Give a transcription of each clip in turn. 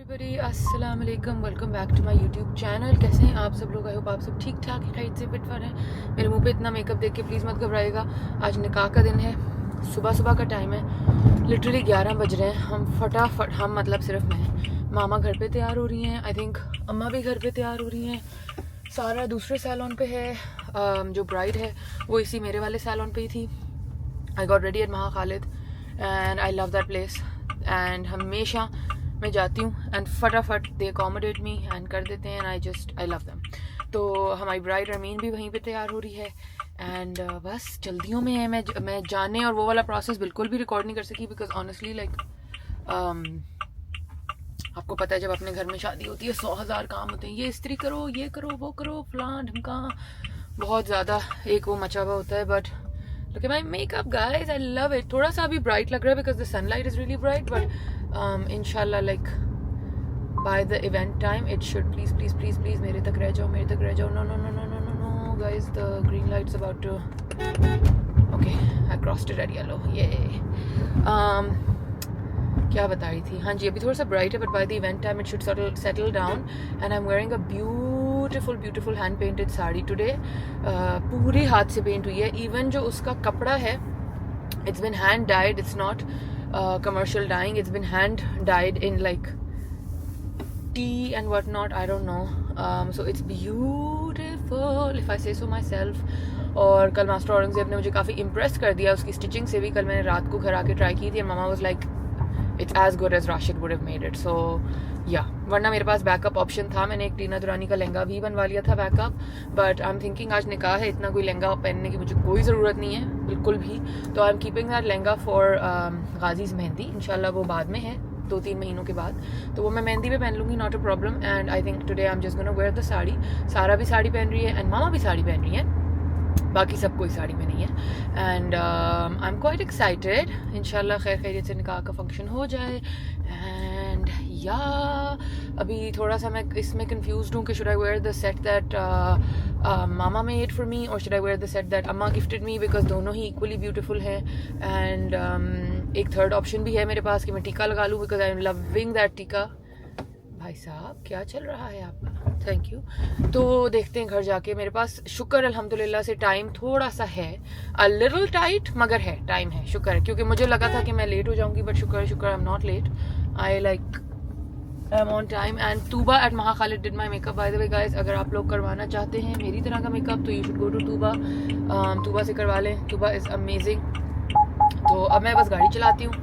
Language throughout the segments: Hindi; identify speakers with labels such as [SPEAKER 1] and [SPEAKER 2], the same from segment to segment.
[SPEAKER 1] एवरीबॉडी अस्सलाम वालेकुम, welcome back to my YouTube channel. कैसे हैं आप सब लोग? आई होप आप सब ठीक ठाक खैरियत से फिट हैं। मेरे मुंह पे इतना मेकअप देख के प्लीज़ मत घबराइएगा। आज निकाह का दिन है, सुबह सुबह का टाइम है, लिटरली 11 बज रहे हैं। हम फटाफट मतलब सिर्फ मैं, मामा घर पे तैयार हो रही हैं, आई थिंक अम्मा भी घर पे तैयार हो रही हैं, सारा दूसरे सैलून पे है। जो ब्राइड है वो इसी मेरे वाले सैलून पे ही थी। I got ready eight Maha Khalid and I love that place and हमेशा मैं जाती हूँ एंड फटाफट दे अकोमोडेट मी एंड कर देते हैं एंड आई लव देम। तो हमारी ब्राइड रमीन भी वहीं पे तैयार हो रही है एंड बस जल्दियों में है। मैं जाने और वो वाला प्रोसेस बिल्कुल भी रिकॉर्ड नहीं कर सकी बिकॉज ऑनेस्टली आपको पता है जब अपने घर में शादी होती है 100,000 काम होते हैं, ये इस्त्री करो, ये करो, वो करो, फलां ढमका, बहुत ज़्यादा एक वो मचा हुआ होता है। But look at my makeup guys, I love it. थोड़ा सा अभी ब्राइट लग रहा है because the sunlight is really bright, but inshallah like by the event time it should please मेरे तक रह जाओ, मेरे तक रह जाओ। No guys, the green light's about to, okay I crossed it at yellow, yay। क्या बता रही थी? हाँ जी, अभी थोड़ा सा ब्राइट है but by the event time it should settle down and I am wearing a beautiful hand painted sari today. पूरे हाथ से पेंट हुई है, इवन जो उसका कपड़ा है it's been hand dyed, it's not commercial dyeing, it's been hand dyed in like tea and what not, I don't know. So it's beautiful if I say so my self. और कल मास्टर औरंगजेब ने मुझे काफ़ी इम्प्रेस कर दिया उसकी स्टिचिंग से भी। कल मैंने रात को घर आके ट्राई की थी and mama was like it's as good as Rashid would have made it, so yeah। वरना मेरे पास बैकअप ऑप्शन था, मैंने एक टीना दुरानी का लहंगा भी बनवा लिया था backup, but I am thinking आज निकाह है, इतना कोई लहंगा पहनने की मुझे कोई ज़रूरत नहीं है बिल्कुल भी। तो I am keeping that lehenga for Ghazi's mehndi, इंशाल्लाह वो बाद में है 2-3 महीनों के बाद, तो वो मैं मेहंदी पे पहन लूँगी, not a problem. And I think today I am just gonna wear the sari. सारा भी साड़ी पहन रही है एंड मामा भी साड़ी पहन रही है, बाकी सब कोई साड़ी में नहीं है। And I am quite excited, इंशाल्लाह खैर खैरियत से निकाह का फंक्शन हो जाए। एंड या अभी थोड़ा सा मैं इसमें कंफ्यूज्ड हूँ कि should I wear the set that mama made for me और should I wear the set that amma gifted me, because दोनों ही इक्वली ब्यूटीफुल हैं। एंड एक थर्ड ऑप्शन भी है मेरे पास कि मैं टीका लगा लूँ because I am loving that tika. भाई साहब क्या चल रहा है आपका? Thank you. तो देखते हैं घर जाके। मेरे पास शुक्र अल्हम्दुलिल्लाह से टाइम थोड़ा सा है, अ लिटिल टाइट, मगर है टाइम है, शुक्र है, क्योंकि मुझे लगा था कि मैं लेट हो जाऊंगी बट शुक्र I am not late, I am on time. And Tuba at Maha Khalid did my makeup by the way guys. अगर आप लोग करवाना चाहते हैं मेरी तरह का मेकअप तो you should go to Tooba, Tooba से करवा लें, तूबा इज़ अमेजिंग। तो अब मैं बस गाड़ी चलाती हूँ,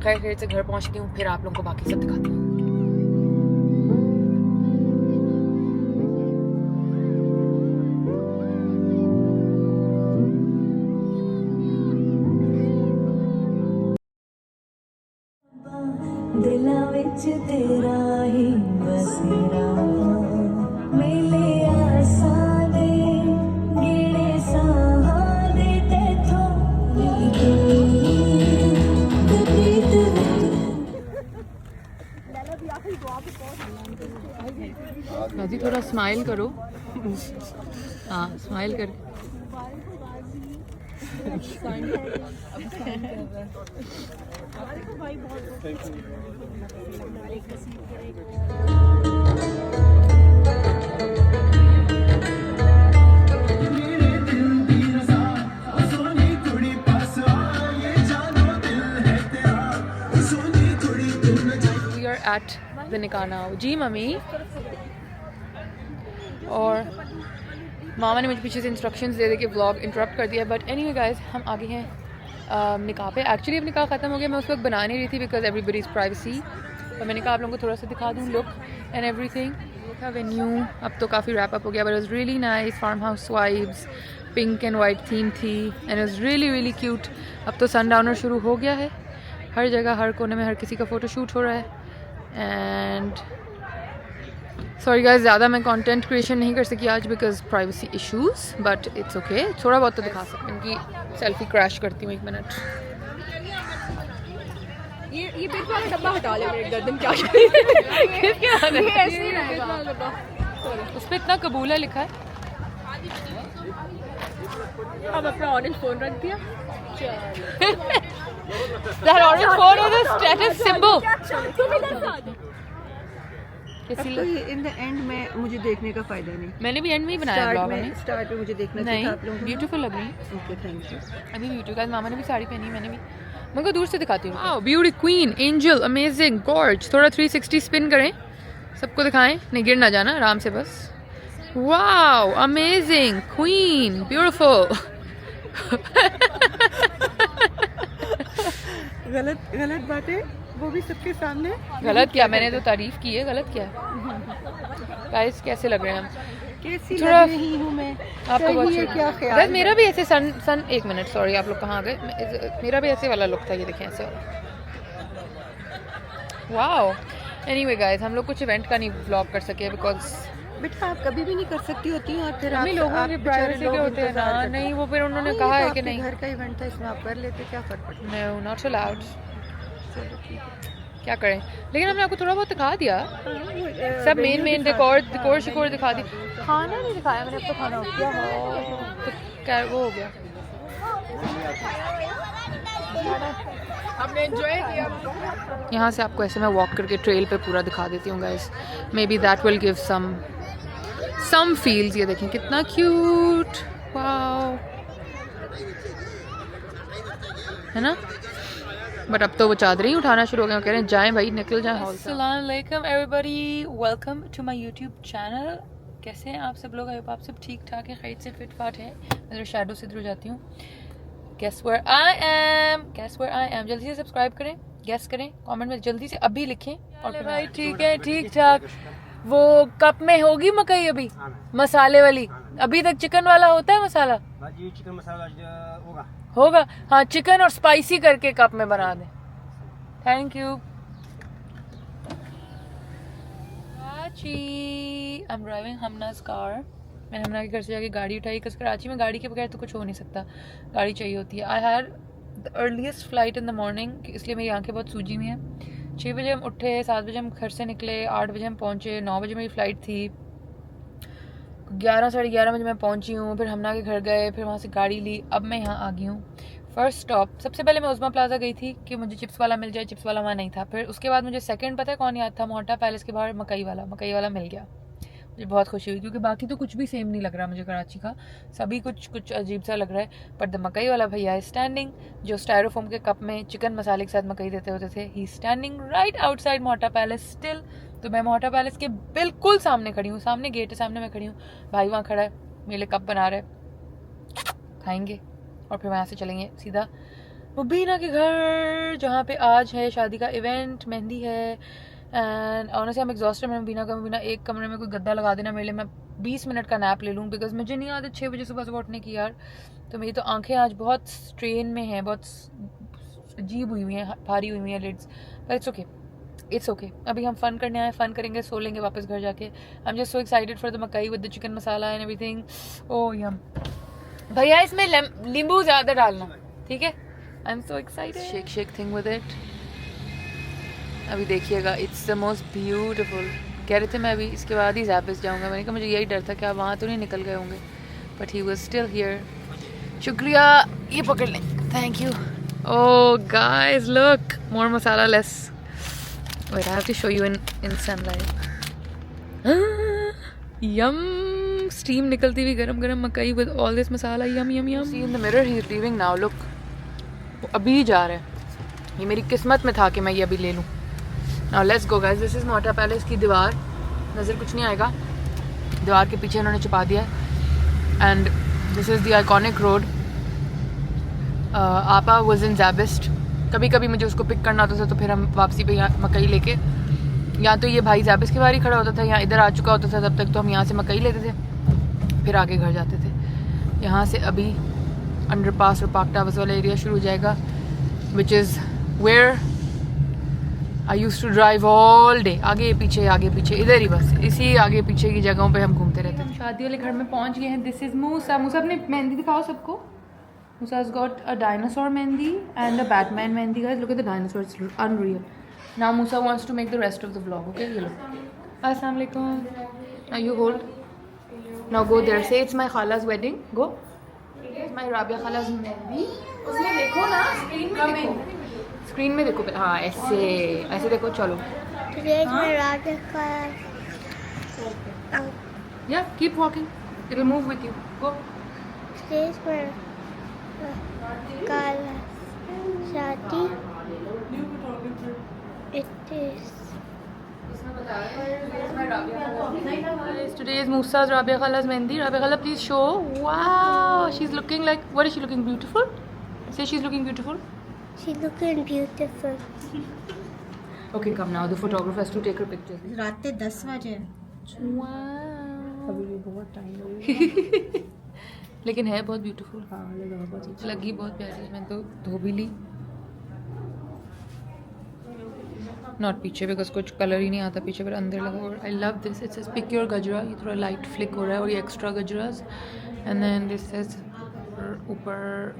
[SPEAKER 1] खैर खैर से घर पहुँचती हूँ, फिर आप लोगों को बाकी सब दिखाती हूँ।
[SPEAKER 2] दिला विच तेरा ही बसेरा, मिले आसां दे गिणे साहां दे तेथों
[SPEAKER 1] राजी थोड़ा स्माइल करो। हाँ स्माइल कर। We are at the निकाह now। जी मम्मी। और मामा ने मुझे पीछे से इंस्ट्रक्शंस दे के व्लॉग इंटरप्ट कर दिया, बट एनीवे गाइस हम आगे हैं निकाह पे। एक्चुअली अब निकाह ख़त्म हो गया, मैं उस वक्त बना नहीं रही थी बिकॉज एवरीबडीज़ प्राइवेसी, तो मैंने कहा आप लोगों को थोड़ा सा दिखा दूँ लुक एंड एवरीथिंग। था वेन्यू अब तो काफ़ी रैप अप हो गया, but it was really nice, farm house vibes, pink and white theme थी and it was really cute. अब तो सन डाउनर शुरू हो गया है, हर जगह हर कोने में हर किसी का फ़ोटो शूट हो रहा है। एंड सॉरी गाइस, ज़्यादा मैं कंटेंट क्रिएशन नहीं कर सकी आज because privacy issues, but it's okay, थोड़ा बहुत तो दिखा सकते हैं। इनकी सेल्फी क्रैश करती हूँ, 1 मिनट।
[SPEAKER 3] ये पेट वाला डब्बा हटा ले, मेरे गर्दन क्या
[SPEAKER 1] उस पर इतना कबूला लिखा है।
[SPEAKER 3] अब अपना ऑरेंज फोन रख दिया।
[SPEAKER 1] That orange phone is a status symbol.
[SPEAKER 3] तुम इधर से आ जाओ।
[SPEAKER 1] कैसी
[SPEAKER 4] अब तो इन द एंड में मुझे देखने का फायदा नहीं।
[SPEAKER 1] मैंने भी एंड में ही बनाया ब्लॉग में।
[SPEAKER 4] स्टार्ट में मुझे देखना
[SPEAKER 1] नहीं
[SPEAKER 4] चाहिए आप लोगों को।
[SPEAKER 1] ब्यूटीफुल लग रही है।
[SPEAKER 4] Okay thank you.
[SPEAKER 1] अभी ब्यूटी का मामा ने भी साड़ी पहनी, मैंने भी। मैं को दूर से दिखाती हूँ। Wow beauty queen angel amazing gorge. थोड़ा 360 स्पिन करें, सबको दिखाएं, नहीं गिर ना जाना, आराम से बस। Wow amazing queen beautiful.
[SPEAKER 4] गलत बातें वो भी सबके सामने।
[SPEAKER 1] गलत क्या, मैंने तो तारीफ की है, गलत क्या गाइस कैसे लग रहे हैं हम?
[SPEAKER 4] कैसी
[SPEAKER 1] थोड़ा
[SPEAKER 4] लग रही हूँ मैं?
[SPEAKER 1] आपको बहुत
[SPEAKER 4] सही है, क्या ख्याल
[SPEAKER 1] गाइस मेरा भी ऐसे सन एक मिनट सॉरी आप लोग कहाँ आ गए? मेरा भी ऐसे वाला लुक था, ये देखें ऐसे वाला। वाओ एनीवे गाइस हम लोग कुछ इवेंट का नहीं व्लॉग कर सके बिकॉज
[SPEAKER 4] बेटा आप कभी भी नहीं कर सकती होती हैं, और फिर
[SPEAKER 1] हमें लोगों की प्राइवेसी के होते हैं ना। नहीं वो फिर उन्होंने कहा है कि नहीं
[SPEAKER 4] घर का इवेंट था, इसमें आप कर लेते, क्या फर्क पड़ता है?
[SPEAKER 1] No not allowed. क्या करें, लेकिन हमने आपको थोड़ा बहुत दिखा दिया, सब मेन डेकोर शिकोर दिखा दी। खाना नहीं दिखाया मैंने, अब तो खाना हो गया तो क्या वो हो गया। हमने एंजॉय किया। यहाँ से आपको ऐसे मैं वॉक करके ट्रेल पे पूरा दिखा देती हूँ guys, maybe that will give some feels. ये देखें कितना क्यूट, वाओ है ना। बट अब तो वो चादरें ही उठाना शुरू हो गए, कह रहे हैं जाएं भाई निकल जाएं। अस्सलाम वालेकुम everybody, welcome to my YouTube channel. कैसे हैं आप सब लोग? आई होप आप सब ठीक ठाक हैं, खैर से फिट फाट हैं। मैं शैडो से इधर हो जाती हूँ। Guess where I am। जल्दी से सब्सक्राइब करें, गेस करें, कमेंट में जल्दी से अभी लिखें। और भाई ठीक है, ठीक ठाक। वो कप में होगी मकई अभी मसाले वाली? अभी तक चिकन वाला होता है मसाला?
[SPEAKER 5] चिकन मसाला
[SPEAKER 1] होगा हाँ, चिकन और स्पाइसी करके कप में बना दें। Thank you. I am driving Hamna's car. मैंने हमना के घर से जाके गाड़ी उठाई, because कराची में गाड़ी के बगैर तो कुछ हो नहीं सकता, गाड़ी चाहिए होती है। I had the earliest flight in the morning, इसलिए मेरी आंखें बहुत सूजी हुई हैं। 6 बजे हम उठे, 7 बजे हम घर से निकले, 8 बजे हम पहुँचे, 9 बजे मेरी फ़्लाइट थी, 11 साढ़े 11 बजे मैं पहुँची हूँ। फिर हमना के घर गए, फिर वहाँ से गाड़ी ली, अब मैं यहाँ आ गई हूँ। फर्स्ट स्टॉप सबसे पहले मैं उस्मा प्लाजा गई थी कि मुझे चिप्स वाला मिल जाए, चिप्स वाला वहाँ नहीं था। फिर उसके बाद मुझे सेकंड पता है कौन याद था? मोहटा पैलेस के बाहर मकई वाला मिल गया। मुझे बहुत खुशी हुई क्योंकि बाकी तो कुछ भी सेम नहीं लग रहा मुझे कराची का, सभी कुछ अजीब सा लग रहा है। बट द मकई वाला भैया है स्टैंडिंग, जो स्टायरोफोम के कप में चिकन मसाले के साथ मकई देते होते थे, he standing right outside Mohta palace still. तो मैं मोहटा पैलेस के बिल्कुल सामने खड़ी हूँ, सामने गेट है, सामने मैं खड़ी हूँ। भाई वहाँ खड़ा है, मेरे लिए कप बना रहे, खाएंगे और फिर वहाँ से चलेंगे सीधा मुबीना के घर, जहाँ पे आज है शादी का इवेंट, मेहंदी है। And honestly I am exhausted. मैं मुबीना एक कमरे में कोई गद्दा लगा देना मेरे लिए, मैं 20 मिनट का नैप ले लूँ, बिकॉज मुझे नहीं आदत 6 बजे सुबह उठने की यार। तो मेरी तो आंखें आज बहुत स्ट्रेन में हैं, बहुत अजीब हुई हैं, भारी हुई हैं लिड्स, बट इट्स ओके। अभी हम फ़न करने आए, फ़न करेंगे, सो लेंगे वापस घर जाके। I am just so excited for the makai with the chicken masala and everything. Oh yum. भैया इसमें नींबू ज़्यादा डालना, ठीक है? I am so excited. Shake thing with it. अभी देखिएगा, इट्स द मोस्ट ब्यूटीफुल। कह रहे थे मैं अभी इसके बाद ही ज़ैबिस जाऊँगा, मैंने कहा मुझे यही डर था कि आप वहाँ तो नहीं निकल गए होंगे, but he was still here. शुक्रिया, ये पकड़ लें, thank you. Oh guys look, more masala less. Wait, I have to show you in sunlight. Yum! Steam निकलती हुई गरम मकई with all this masala. Yum. See in the mirror, he's leaving now. Look, वो अभी जा रहे हैं। ये मेरी किस्मत में था कि मैं ये अभी ले लूँ। Now let's go guys. This is Mohta palace की दीवार, नज़र कुछ नहीं आएगा, दीवार के पीछे इन्होंने छुपा दिया है। And this is the iconic road. आपा was in Zabist. कभी कभी मुझे उसको पिक करना होता था, तो फिर हम वापसी पे यहाँ मकई लेके, या तो ये भाई ज़ैबिस के बाहर ही खड़ा होता था, या इधर आ चुका होता था, तब तक तो हम यहाँ से मकई लेते थे, फिर आगे घर जाते थे। यहाँ से अभी अंडरपास और पाक टावर्स वाला एरिया शुरू हो जाएगा, which is where I used to drive all day. आगे पीछे इधर ही, बस इसी आगे पीछे की जगहों पे हम घूमते रहते हैं। हम शादी वाले घर में पहुँच गए हैं। दिस इज़ मूसा। मूसा अपने मेहंदी दिखाओ सबको। Musa has got a dinosaur mehndi and a Batman mehndi. Guys, look at the dinosaur. It's unreal. Now Musa wants to make the rest of the vlog. Okay, you look. Assalamu alaikum. Now you hold. Now go there. Say it's my khala's wedding. Go. It's my Rabia khala's mehndi. उसमें देखो ना, स्क्रीन में देखो. स्क्रीन में देखो. हाँ, ऐसे देखो. चलो.
[SPEAKER 6] Today's my Rabia khala's
[SPEAKER 1] Yeah, keep walking. It'll move with you. Go.
[SPEAKER 5] Stage पर कल शादी it is
[SPEAKER 1] Guys, today is Musa's Rabia Khala's Mehndi. Rabia Khala, please show. Wow, she's looking like. What is she looking beautiful? Say she's looking beautiful.
[SPEAKER 5] She looking beautiful
[SPEAKER 1] Okay, come now. The photographer has to take her pictures.
[SPEAKER 4] रात के 10 बजे
[SPEAKER 1] Wow.
[SPEAKER 4] अभी भी बहुत टाइम लगेगा।
[SPEAKER 1] लेकिन है बहुत ब्यूटीफुल।
[SPEAKER 4] हाँ लगा बहुत अच्छा।
[SPEAKER 1] लगी बहुत प्यारी। मैंने तो धो भी ली। नॉट पीछे बिकॉज कुछ कलर ही नहीं आता पीछे पर अंदर लगा और I love this it's says pick your gajra ये थोड़ा लाइट फ्लिक हो रहा है और ये extra gajras and then this says ऊपर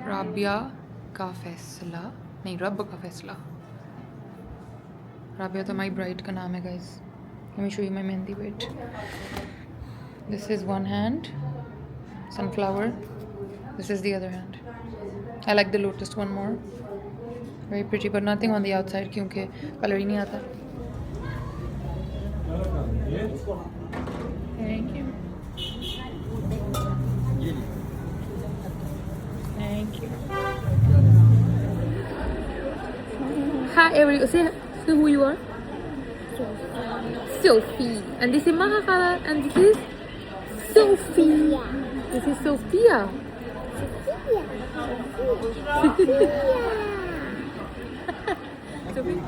[SPEAKER 1] राबिया का फैसला नहीं रब का फैसला राबिया तो माई ब्राइड का नाम है guys let me show you my mehndi wait this is one hand sunflower this is the other hand I like the lotus one more very pretty but nothing on the outside क्योंकि कलर ही नहीं आता thank you thank you hi everyone say who you are Sophie and this is Mahakala and this is Sophia. This is Sophia. Sophia.